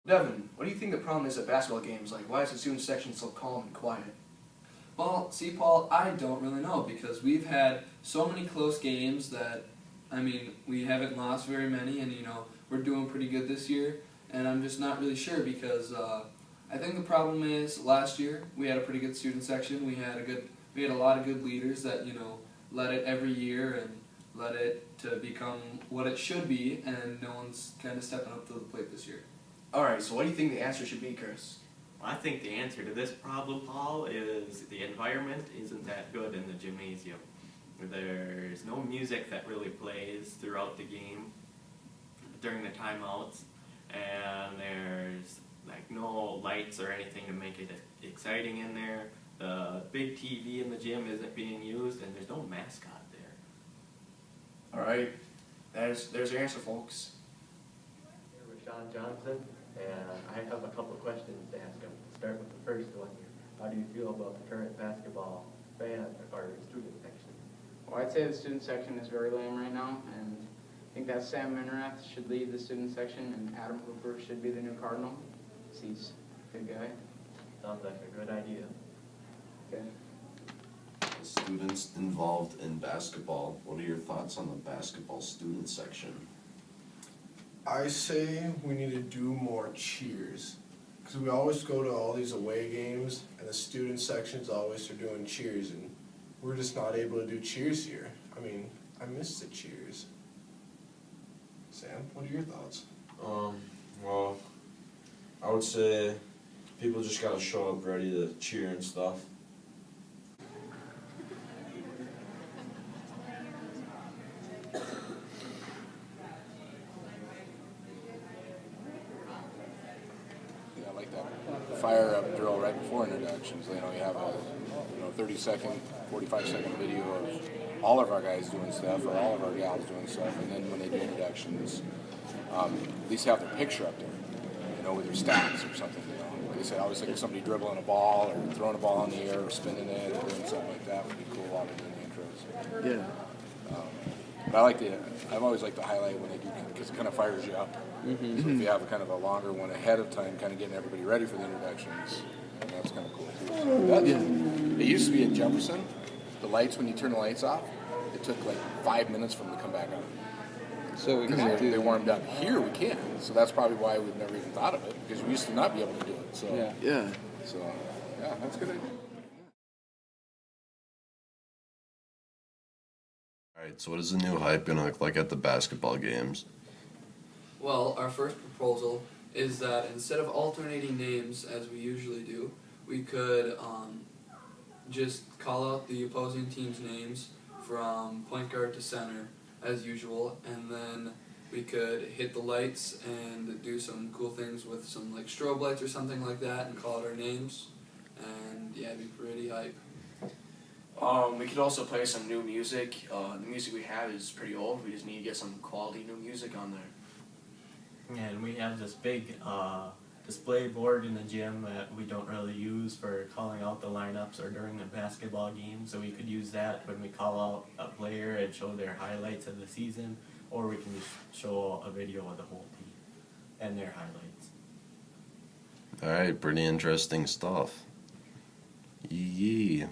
Devin, what do you think the problem is at basketball games? Like, why is the student section so calm and quiet? Well, see, Paul, I don't really know because we've had so many close games that, I mean, we haven't lost very many, and we're doing pretty good this year. And I'm just not really sure because I think the problem is last year we had a pretty good student section. We had a lot of good leaders that led it every year and led it to become what it should be, and no one's kind of stepping up to the plate this year. Alright, so what do you think the answer should be, Chris? I think the answer to this problem, Paul, is the environment isn't that good in the gymnasium. There's no music that really plays throughout the game during the timeouts, and there's like no lights or anything to make it exciting in there. The big TV in the gym isn't being used, and there's no mascot there. Alright, there's your answer, folks. Here with Sean Johnson, and I have a couple of questions to ask him. Start with the first one here. How do you feel about the current basketball or student section? Well, I'd say the student section is very lame right now, and I think that Sam Minerath should lead the student section, and Adam Hooper should be the new cardinal. He's a good guy. Sounds like a good idea. Okay. Students involved in basketball. What are your thoughts on the basketball student section? I say we need to do more cheers, because we always go to all these away games and the student sections always are doing cheers, and we're just not able to do cheers here. I mean, I miss the cheers. Sam, what are your thoughts? Well, I would say people just gotta show up ready to cheer and stuff. I like that fire up drill right before introductions. You have a 30-second, 45-second video of all of our guys doing stuff or all of our gals doing stuff, and then when they do introductions, at least have their picture up there, with their stats or something. Like I said, I always think of somebody dribbling a ball or throwing a ball in the air or spinning it or doing something like that would be cool while they're doing the intros. Yeah. But I've always liked to highlight when they do, because it kind of fires you up. Mm-hmm. So if you have a kind of a longer one ahead of time, kind of getting everybody ready for the introductions, that's kind of cool too. It used to be at Jefferson, the lights, when you turn the lights off, it took like 5 minutes for them to come back on. So we Because they warmed up. Here we can, so that's probably why we've never even thought of it, because we used to not be able to do it. So yeah. So yeah, that's a good idea. Alright, so what is the new hype gonna look like at the basketball games? Well, our first proposal is that instead of alternating names as we usually do, we could just call out the opposing team's names from point guard to center as usual, and then we could hit the lights and do some cool things with some like strobe lights or something like that and call out our names, and yeah, it'd be pretty hype. We could also play some new music. The music we have is pretty old. We just need to get some quality new music on there. And we have this big display board in the gym that we don't really use for calling out the lineups or during the basketball game, so we could use that when we call out a player and show their highlights of the season, or we can just show a video of the whole team and their highlights. Alright, pretty interesting stuff. Yeah.